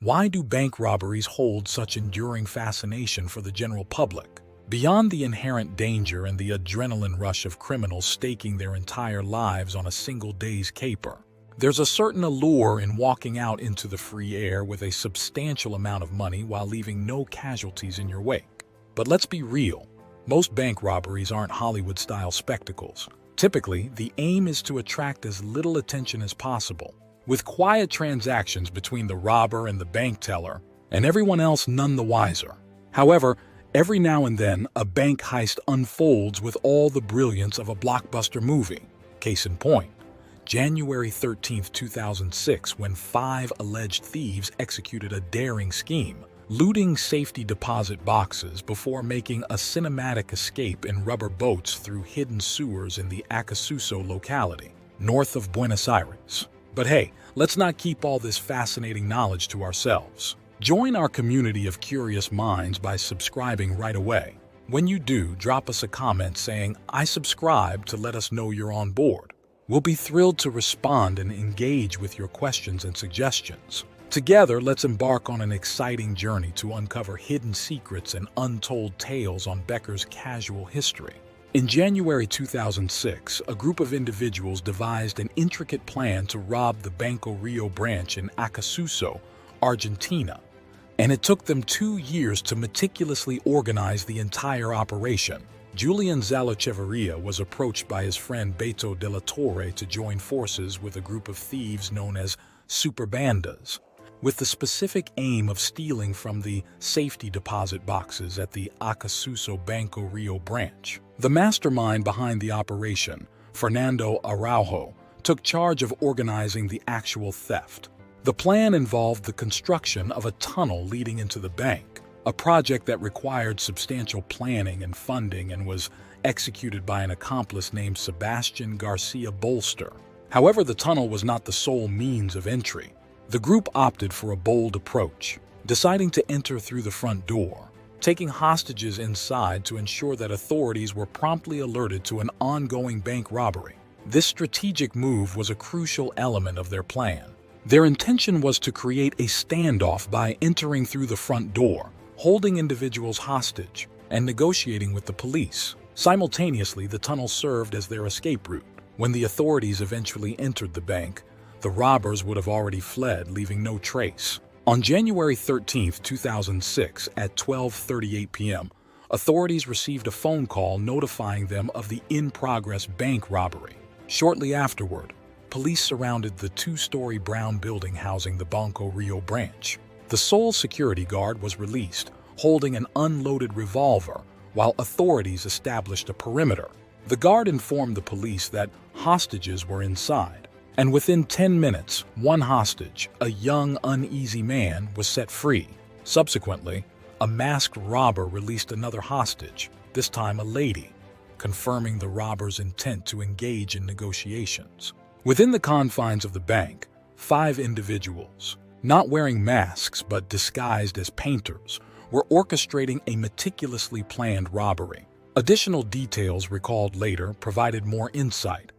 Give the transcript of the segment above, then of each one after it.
Why do bank robberies hold such enduring fascination for the general public? Beyond the inherent danger and the adrenaline rush of criminals staking their entire lives on a single day's caper, there's a certain allure in walking out into the free air with a substantial amount of money while leaving no casualties in your wake. But let's be real, most bank robberies aren't Hollywood-style spectacles. Typically, the aim is to attract as little attention as possible, with quiet transactions between the robber and the bank teller, and everyone else none the wiser. However, every now and then, a bank heist unfolds with all the brilliance of a blockbuster movie. Case in point, January 13, 2006, when 5 alleged thieves executed a daring scheme, looting safety deposit boxes before making a cinematic escape in rubber boats through hidden sewers in the Acassuso locality, north of Buenos Aires. But hey, let's not keep all this fascinating knowledge to ourselves. Join our community of curious minds by subscribing right away. When you do, drop us a comment saying, "I subscribe," to let us know you're on board. We'll be thrilled to respond and engage with your questions and suggestions. Together, let's embark on an exciting journey to uncover hidden secrets and untold tales on Becker's casual history. In January 2006, a group of individuals devised an intricate plan to rob the Banco Rio branch in Acassuso, Argentina, and it took them 2 years to meticulously organize the entire operation. Julian Zalocheverria was approached by his friend Beto de la Torre to join forces with a group of thieves known as superbandas, with the specific aim of stealing from the safety deposit boxes at the Acassuso Banco Rio branch. The mastermind behind the operation, Fernando Araujo, took charge of organizing the actual theft. The plan involved the construction of a tunnel leading into the bank, a project that required substantial planning and funding and was executed by an accomplice named Sebastian Garcia Bolster. However, the tunnel was not the sole means of entry. The group opted for a bold approach, deciding to enter through the front door, taking hostages inside to ensure that authorities were promptly alerted to an ongoing bank robbery. This strategic move was a crucial element of their plan. Their intention was to create a standoff by entering through the front door, holding individuals hostage, and negotiating with the police. Simultaneously, the tunnel served as their escape route. When the authorities eventually entered the bank, the robbers would have already fled, leaving no trace. On January 13, 2006, at 12:38 p.m., authorities received a phone call notifying them of the in-progress bank robbery. Shortly afterward, police surrounded the 2-story brown building housing the Banco Rio branch. The sole security guard was released, holding an unloaded revolver, while authorities established a perimeter. The guard informed the police that hostages were inside, and within 10 minutes, one hostage, a young, uneasy man, was set free. Subsequently, a masked robber released another hostage, this time a lady, confirming the robber's intent to engage in negotiations. Within the confines of the bank, 5 individuals, not wearing masks but disguised as painters, were orchestrating a meticulously planned robbery. Additional details recalled later provided more insight.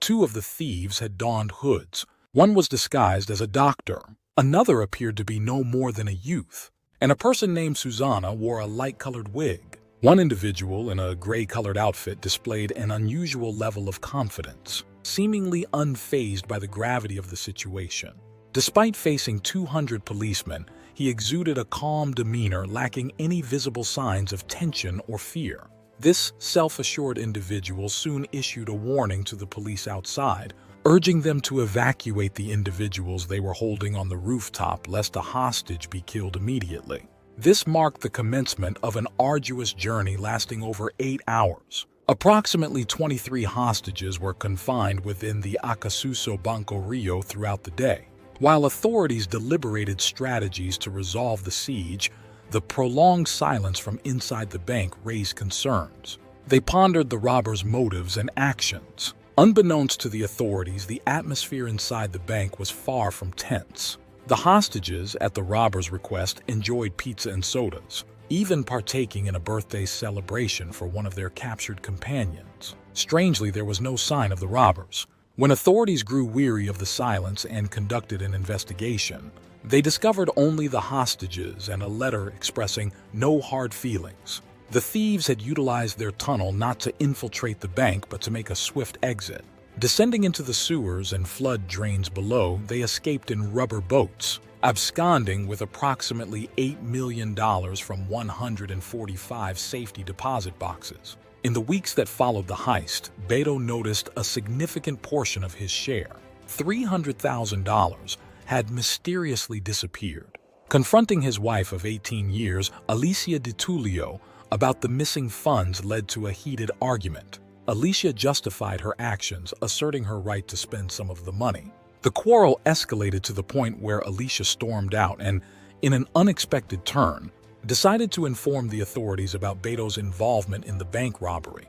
2 of the thieves had donned hoods. One was disguised as a doctor. Another appeared to be no more than a youth. And a person named Susanna wore a light-colored wig. One individual in a gray-colored outfit displayed an unusual level of confidence, seemingly unfazed by the gravity of the situation. Despite facing 200 policemen, he exuded a calm demeanor lacking any visible signs of tension or fear. This self-assured individual soon issued a warning to the police outside, urging them to evacuate the individuals they were holding on the rooftop lest a hostage be killed immediately. This marked the commencement of an arduous journey lasting over 8 hours. Approximately 23 hostages were confined within the Acassuso Banco Rio throughout the day. While authorities deliberated strategies to resolve the siege, the prolonged silence from inside the bank raised concerns. They pondered the robbers' motives and actions. Unbeknownst to the authorities, the atmosphere inside the bank was far from tense. The hostages, at the robbers' request, enjoyed pizza and sodas, even partaking in a birthday celebration for one of their captured companions. Strangely, there was no sign of the robbers. When authorities grew weary of the silence and conducted an investigation, They discovered only the hostages and a letter expressing no hard feelings. The thieves had utilized their tunnel not to infiltrate the bank but to make a swift exit. Descending into the sewers and flood drains below, they escaped in rubber boats, absconding with approximately $8 million from 145 safety deposit boxes. In the weeks that followed the heist, Beto noticed a significant portion of his share, $300,000, had mysteriously disappeared. Confronting his wife of 18 years, Alicia Di Tullio, about the missing funds led to a heated argument. Alicia justified her actions, asserting her right to spend some of the money. The quarrel escalated to the point where Alicia stormed out and, in an unexpected turn, decided to inform the authorities about Beto's involvement in the bank robbery.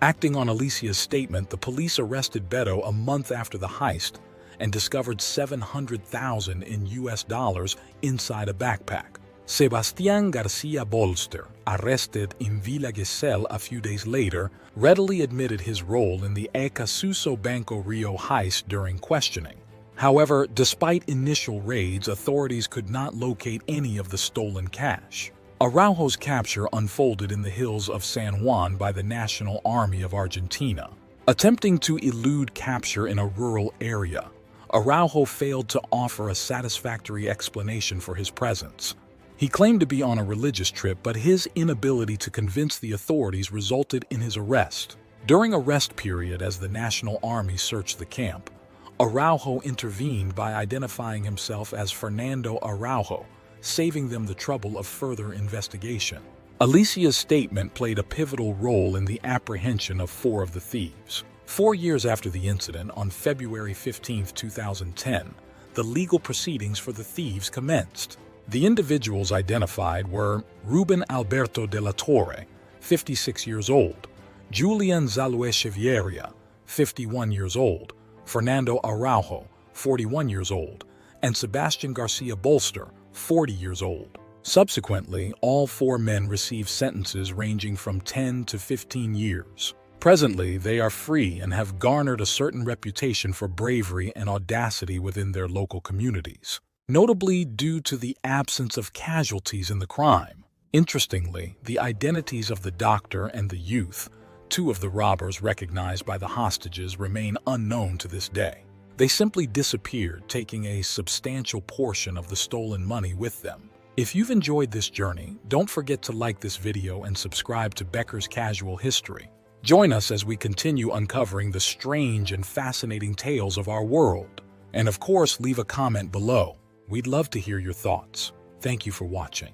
Acting on Alicia's statement, the police arrested Beto a month after the heist and discovered $700,000 in US dollars inside a backpack. Sebastián García Bolster, arrested in Villa Gesell a few days later, readily admitted his role in the Acassuso Banco Rio heist during questioning. However, despite initial raids, authorities could not locate any of the stolen cash. Araujo's capture unfolded in the hills of San Juan by the National Army of Argentina. Attempting to elude capture in a rural area, Araujo failed to offer a satisfactory explanation for his presence. He claimed to be on a religious trip, but his inability to convince the authorities resulted in his arrest. During a rest period as the National Army searched the camp, Araujo intervened by identifying himself as Fernando Araujo, saving them the trouble of further investigation. Alicia's statement played a pivotal role in the apprehension of 4 of the thieves. 4 years after the incident, on February 15, 2010, the legal proceedings for the thieves commenced. The individuals identified were Ruben Alberto de la Torre, 56 years old, Julian Zaluechevieria, 51 years old, Fernando Araujo, 41 years old, and Sebastián García Bolster, 40 years old. Subsequently, all 4 men received sentences ranging from 10 to 15 years. Presently, they are free and have garnered a certain reputation for bravery and audacity within their local communities, notably due to the absence of casualties in the crime. Interestingly, the identities of the doctor and the youth, 2 of the robbers recognized by the hostages, remain unknown to this day. They simply disappeared, taking a substantial portion of the stolen money with them. If you've enjoyed this journey, don't forget to like this video and subscribe to Becker's Casual History. Join us as we continue uncovering the strange and fascinating tales of our world. And of course, leave a comment below. We'd love to hear your thoughts. Thank you for watching.